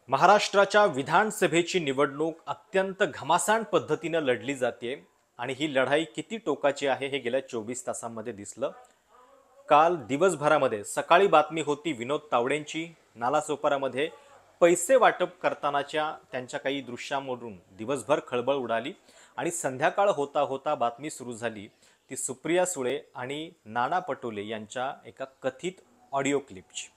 महाराष्ट्राच्या विधानसभेची निवडणूक अत्यंत घमासान पद्धतीने लढली जाते आणि ही लढाई किती टोकाची आहे हे गेल्या 24 तासांमध्ये दिसलं। काल दिवसभरामध्ये सकाळी बातमी होती विनोद तावडेंची नालासोपारामध्ये पैसे वाटप करतानाच्या त्यांच्या काही दृश्यांवरून दिवसभर खळबळ उडाली आणि संध्याकाळ होता होता बातमी सुरू झाली ती सुप्रिया सुळे आणि नाना पटोले यांच्या एका कथित ऑडिओ क्लिपची।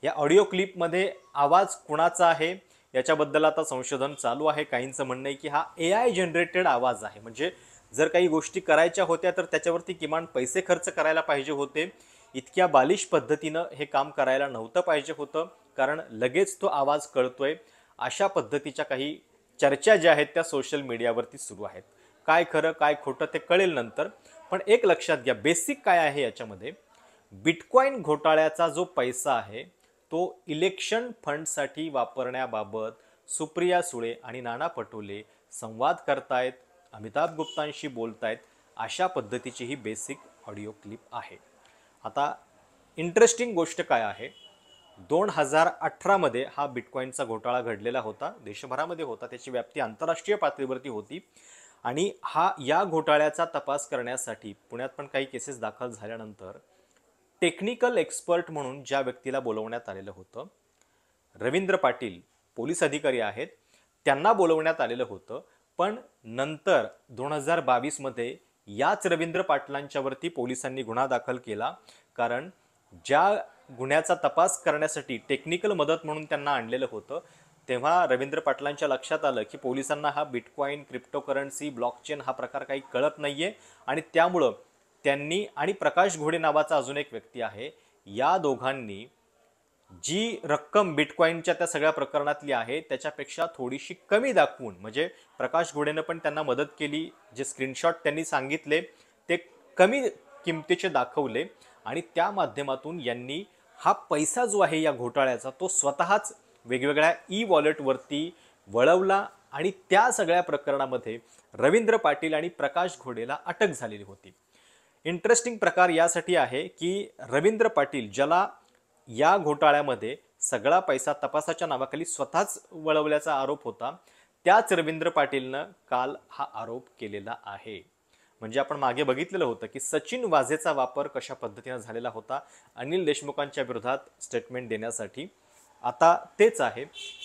या ऑडिओ क्लिपमध्ये आवाज कुणाचा आहे याच्याबद्दल आता संशोधन चालू आहे। काहींचं म्हणणं आहे की हा AI जनरेटेड आवाज आहे, म्हणजे जर काही गोष्टी करायच्या होत्या तर त्याच्यावरती किमान पैसे खर्च करायला पाहिजे होते, इतक्या बालिश पद्धतीनं हे काम करायला नव्हतं पाहिजे होतं, कारण लगेच तो आवाज कळतोय अशा पद्धतीच्या काही चर्चा ज्या आहेत त्या सोशल मीडियावरती सुरू आहेत। काय खरं काय खोटं ते कळेल नंतर, पण एक लक्षात घ्या, बेसिक काय आहे याच्यामध्ये, बिटकॉइन घोटाळ्याचा जो पैसा आहे तो इलेक्शन फंडसाठी वापरण्याबाबत सुप्रिया सुळे आणि नाना पटोले संवाद करतायत, अमिताभ गुप्तांशी बोलतायत, अशा पद्धतीची ही बेसिक ऑडिओ क्लिप आहे। आता इंटरेस्टिंग गोष्ट काय आहे, 2018 मध्ये हा बिटकॉइनचा घोटाळा घडलेला होता, देशभरामध्ये होता, त्याची व्याप्ती आंतरराष्ट्रीय पातळीवरती होती आणि या घोटाळ्याचा तपास करण्यासाठी पुण्यात पण काही केसेस दाखल झाल्यानंतर टेक्निकल एक्सपर्ट म्हणून ज्या व्यक्तीला बोलवण्यात आलेलं होतं, रवींद्र पाटील पोलीस अधिकारी आहेत, त्यांना बोलवण्यात आलेलं होतं, पण नंतर 2022 मध्ये याच रवींद्र पाटलांच्यावरती पोलिसांनी गुन्हा दाखल केला, कारण ज्या गुन्ह्याचा तपास करण्यासाठी टेक्निकल मदत म्हणून त्यांना आणलेलं होतं तेव्हा रवींद्र पाटलांच्या लक्षात आलं की पोलिसांना हा बिटकॉइन, क्रिप्टोकरन्सी, ब्लॉकचेन हा प्रकार काही कळत नाहीये आणि त्यामुळं त्यांनी आणि प्रकाश घोडे नावाचा अजून एक व्यक्ती आहे, या दोघांनी जी रक्कम बिटकॉइनच्या त्या सगळ्या प्रकरणातली आहे त्याच्यापेक्षा थोडीशी कमी दाखवून, म्हणजे प्रकाश घोडेनं पण त्यांना मदत केली, जे स्क्रीनशॉट त्यांनी सांगितले ते कमी किमतीचे दाखवले आणि त्या माध्यमातून यांनी हा पैसा जो आहे या घोटाळ्याचा तो स्वतःच वेगवेगळ्या ई-वॉलेटवरती वळवला आणि त्या सगळ्या प्रकरणामध्ये रवींद्र पाटील आणि प्रकाश घोडेला अटक झालेली होती। इंटरेस्टिंग प्रकार यासाठी आहे की रवींद्र पाटील, ज्याला या घोटाळ्यामध्ये सगळा पैसा तपासाच्या नावाखाली स्वतःच वळवल्याचा आरोप होता, त्याच रवींद्र पाटीलनं काल हा आरोप केलेला आहे। म्हणजे आपण मागे बघितलेलं होतं की सचिन वाझेचा वापर कशा पद्धतीने झालेला होता अनिल देशमुखांच्या विरोधात स्टेटमेंट देण्यासाठी। आता तेच आहे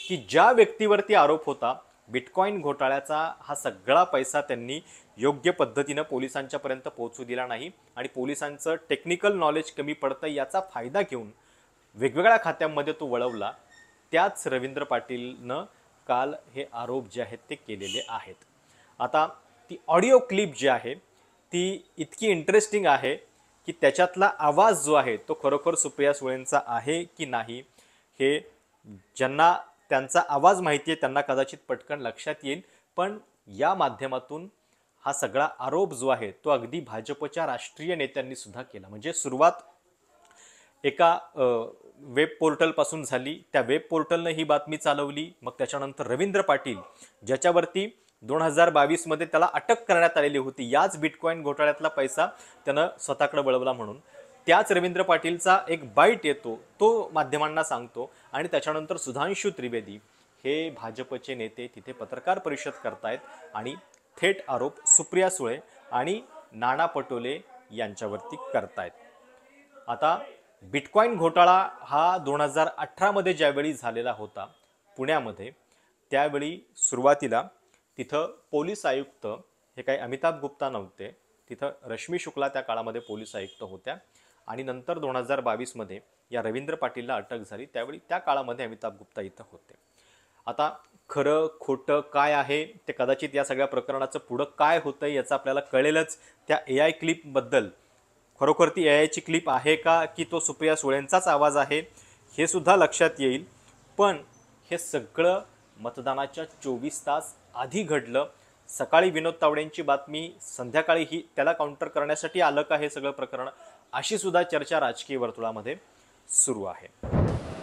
की ज्या व्यक्तीवरती आरोप होता बिटकॉइन घोटाळ्याचा, हा सगळा पैसा त्यांनी योग्य पद्धतीने पोलिसांच्या पर्यंत पोहोचू दिला नाही आणि पोलिसांचं टेक्निकल नॉलेज कमी पडतं याचा फायदा घेऊन वेगवेगळ्या खात्यांमध्ये तो वळवला, त्याच रवींद्र पाटीलनं काल हे आरोप जे आहेत ते केलेले आहेत। आता ती ऑडिओ क्लिप जी आहे ती इतकी इंटरेस्टिंग आहे की त्याच्यातला आवाज जो आहे तो खरोखर सुप्रिया सुळेंचा आहे की नाही हे ज्यांना त्यांचा आवाज माहिती आहे त्यांना कदाचित पटकन लक्षात येईल, पण या माध्यमातून हा सगळा आरोप जो आहे तो अगदी भाजपच्या राष्ट्रीय नेत्यांनी सुद्धा केला। म्हणजे सुरुवात एका वेब पोर्टल पासून झाली, त्या वेब पोर्टलने ही बातमी चालवली, मग त्याच्यानंतर रवींद्र पाटील ज्याच्यावरती 2022 मध्ये त्याला अटक करण्यात आलेली होती याच बिटकॉइन घोटाळ्यातला पैसा त्यानं स्वतःकडे वळवला म्हणून, त्याच रवींद्र पाटीलचा एक बाईट येतो, तो माध्यमांना सांगतो आणि त्याच्यानंतर सुधांशु त्रिवेदी हे भाजपचे नेते तिथे पत्रकार परिषद करतायत आणि थेट आरोप सुप्रिया सुळे आणि नाना पटोले यांच्यावरती करतायत। आता बिटकॉइन घोटाळा हा 2018 मध्ये ज्यावेळी झालेला होता पुण्यामध्ये, त्यावेळी सुरुवातीला तिथं पोलीस आयुक्त हे काही अमिताभ गुप्ता नव्हते, तिथं रश्मी शुक्ला त्या काळामध्ये पोलीस आयुक्त होत्या आणि नंतर 2022 मध्ये या रवींद्र पाटीलला अटक झाली, त्यावेळी त्या काळामध्ये अमिताभ गुप्ता इथं होते। आता खरं खोटं काय आहे ते कदाचित या सगळ्या प्रकरणाचं पुढं काय होतंय याचं आपल्याला कळेलच। त्या AI क्लिपबद्दल खरोखर ती AI ची क्लिप आहे का की तो सुप्रिया सुळेंचाच आवाज आहे हे सुद्धा लक्षात येईल, पण हे सगळं मतदानाच्या 24 तास आधी घडलं। सकाळी विनोद तावडेंची बातमी, संध्याकाळी ही त्याला काउंटर करण्यासाठी आलं का हे सगळं प्रकरण, अशी सुद्धा चर्चा राजकीय वर्तुळामध्ये सुरू आहे।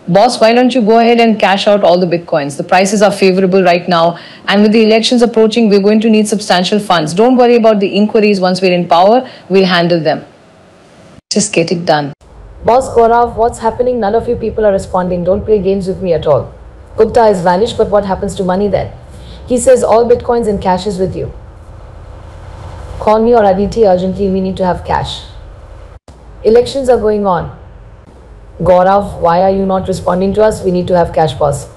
Boss, why don't you go ahead and cash out all the bitcoins? The prices are favorable right now, and with the elections approaching, we're going to need substantial funds. Don't worry about the inquiries. Once we're in power, we'll handle them. Just get it done. Boss Gaurav, what's happening? None of you people are responding. Don't play games with me at all. Gupta is vanished, but what happens to money then? He says all bitcoins and cash is with you. Call me or Aditi urgently, we need to have cash. Elections are going on. Gaurav, why are you not responding to us? We need to have cash, boss.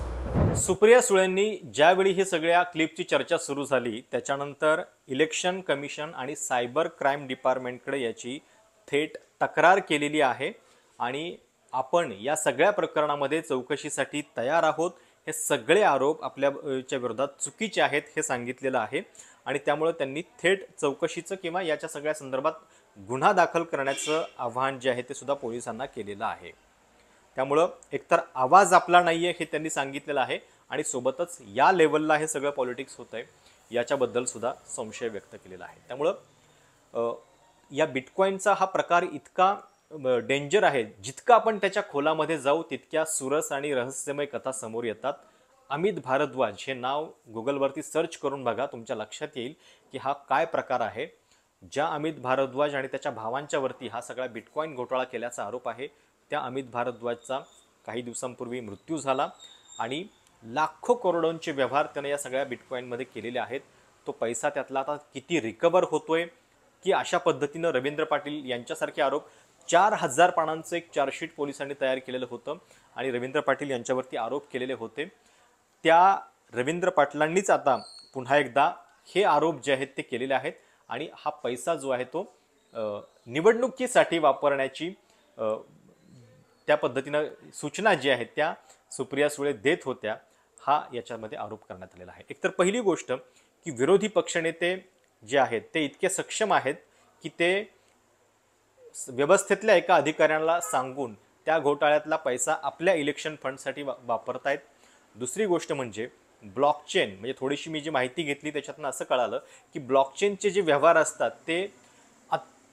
Supriya सुळेंनी ज्यावेळी ही सगळ्या क्लिपची चर्चा सुरू झाली त्याच्यानंतर election commission आणि cyber crime डिपार्टमेंटकडे याची थेट तक्रार केलेली आहे आणि आपण या सगळ्या प्रकरणामध्ये चौकशीसाठी तयार आहोत. हे सगळे आरोप आपल्याच्या विरोधात चुकीचे आहेत हे सांगितलेलं आहे आणि त्यामुळे त्यांनी थेट चौकशीचं किंवा याच्या सगळ्या संदर्भात गुन्हा दाखल करण्याचं आवाहन जे आहे ते सुद्धा पोलिसांना केलेलं आहे. त्यामुळं एकतर आवाज आपला नाही आहे हे त्यांनी सांगितलेलं आहे आणि सोबतच या लेवलला हे सगळं पॉलिटिक्स होतं आहे याच्याबद्दल सुद्धा संशय व्यक्त केलेला आहे. त्यामुळं या बिटकॉईनचा हा प्रकार इतका डेंजर आहे, जितका आपण त्याच्या खोलामध्ये जाऊ तितक्या सुरस आणि रहस्यमय कथा समोर येतात. अमित भारद्वाज हे नाव गुगलवरती सर्च करून बघा, तुमच्या लक्षात येईल की हा काय प्रकार आहे. ज्या अमित भारद्वाज आणि त्याच्या भावांच्या वरती हा सगळा बिटकॉईन घोटाळा केल्याचा आरोप आहे त्या अमित भारद्वाजचा काही दिवसांपूर्वी मृत्यू झाला आणि लाखो करोडोंचे व्यवहार त्याने या सगळ्या बिटकॉईनमध्ये केलेले आहेत. तो पैसा त्यातला आता किती रिकवर होतोय की अशा पद्धतीनं रवींद्र पाटील यांच्यासारखे आरोप 4000 पानांचं एक चार्जशीट पोलिसांनी तयार केलेलं होतं आणि रवींद्र पाटील यांच्यावरती आरोप केलेले होते. त्या रवींद्र पाटलांनीच आता पुन्हा एकदा हे आरोप जे आहेत ते केलेले आहेत आणि हा पैसा जो आहे तो निवडणुकीसाठी वापरण्याची त्या पद्धतीनं सूचना जी आहेत त्या सुप्रिया सुळे देत होत्या, हा याच्यामध्ये आरोप करण्यात आलेला आहे. एकतर पहिली गोष्ट की विरोधी पक्षनेते जे आहेत ते इतके सक्षम आहेत की ते व्यवस्थेतल्या एका अधिकाऱ्याला सांगून त्या घोटाळ्यातला पैसा आपल्या इलेक्शन फंडसाठी वापरतायत. दुसरी गोष्ट म्हणजे ब्लॉकचेन, म्हणजे थोडीशी मी जी माहिती घेतली त्याच्यातनं असं कळालं की ब्लॉकचेनचे जे व्यवहार असतात ते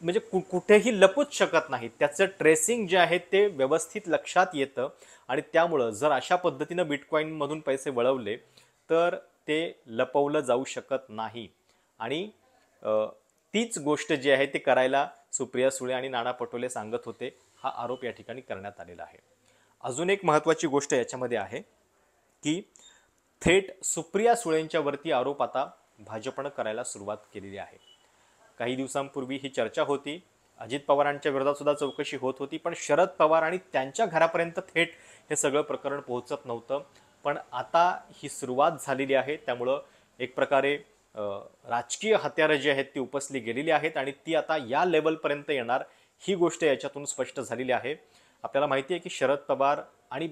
म्हणजे कुठेही लपूच शकत नाहीत. त्याचं ट्रेसिंग जे आहे ते व्यवस्थित लक्षात येतं आणि त्यामुळं जर अशा पद्धतीनं बिटकॉईनमधून पैसे वळवले तर ते लपवलं जाऊ शकत नाही आणि तीच गोष्ट जी आहे ते करायला सुप्रिया सुळे आणि नाना पटोले सांगत होते. हा आरोप या ठिकाणी करण्यात आलेला आहे. अजून एक महत्त्वाची गोष्ट याच्यामध्ये आहे की थेट सुप्रिया सुळेंच्या वरती आरोप आता भाजपनं करायला सुरुवात केलेली आहे. काही दिवसांपूर्वी ही चर्चा होती, अजित पवारांच्या विरोधात सुद्धा चौकशी होत होती, पण शरद पवार आणि त्यांच्या घरापर्यंत थेट हे सगळं प्रकरण पोहोचत नव्हतं. पण आता ही सुरुवात झालेली आहे. त्यामुळं एक प्रकारे राजकीय हत्यारं जी आहेत ती उपसली गेलेली आहेत आणि ती आता या लेवलपर्यंत येणार ही गोष्ट याच्यातून स्पष्ट झालेली आहे. आपल्याला माहिती आहे की शरद पवार आणि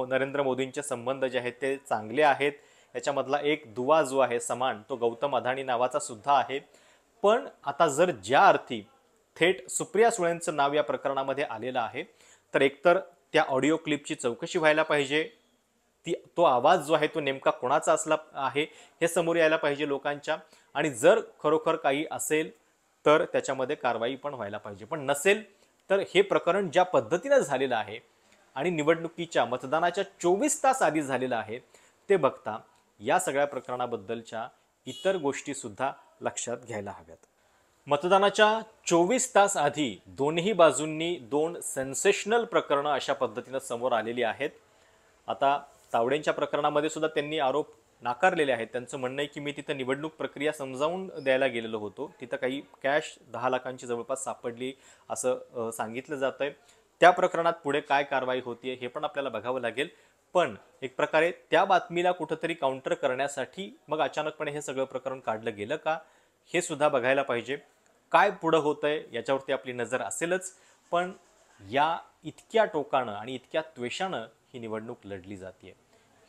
नरेंद्र मोदींचे संबंध जे आहेत ते चांगले आहेत. याच्यामधला एक दुवा जो आहे समान तो गौतम अदानी नावाचा सुद्धा आहे. पण आता जर ज्या अर्थी थेट सुप्रिया सुळेंचं नाव या प्रकरणामध्ये आलेलं आहे तर एकतर त्या ऑडिओ क्लिपची चौकशी व्हायला पाहिजे, तो आवाज जो आहे तो नेमका कोणाचा असला आहे हे समोर यायला पाहिजे लोकांच्या आणि जर खरोखर काही असेल तर त्याच्यामध्ये कारवाई पण व्हायला पाहिजे. पण नसेल तर हे प्रकरण ज्या पद्धतीनं झालेलं आहे आणि निवडणुकीच्या मतदानाच्या 24 तास आधी झालेलं आहे ते बघता या सगळ्या प्रकरणाबद्दलच्या इतर गोष्टी सुद्धा लक्षात घ्यायला हव्यात. मतदानाच्या 24 तास आधी दोन्ही बाजूंनी दोन सेन्सेशनल प्रकरणं अशा पद्धतीनं समोर आलेली आहेत. आता तावडेंच्या प्रकरणामध्ये सुद्धा त्यांनी आरोप नाकारलेले आहेत. त्यांचं म्हणणं आहे की मी तिथं निवडणूक प्रक्रिया समजावून द्यायला गेलेलो होतो, तिथं काही कॅश 10 लाखांची जवळपास सापडली असं सांगितलं जातंय. त्या प्रकरणात पुढे काय कारवाई होतीये हे पण आपल्याला बघावं लागेल. पण एक प्रकारे त्या बातमीला कुठंतरी काउंटर करण्यासाठी मग अचानकपणे हे सगळं प्रकरण काढलं गेलं का हे सुद्धा बघायला पाहिजे. काय पुढं होतंय याच्यावरती आपली नजर असेलच, पण या इतक्या टोकानं आणि इतक्या त्वेषानं ही निवडणूक लढली जाते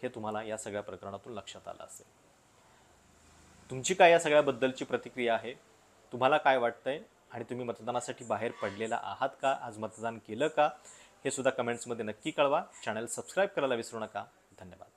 हे तुम्हाला या सगळ्या प्रकरणातून लक्षात आलं असेल. तुमची काय या सगळ्याबद्दलची प्रतिक्रिया आहे? तुम्हाला काय वाटतंय आणि तुम्ही मतदानासाठी बाहेर पडलेला आहात का? आज मतदान केलं का? हे सुद्धा कमेंट्समध्ये नक्की कळवा. चॅनल सबस्क्राईब करायला विसरू नका. धन्यवाद.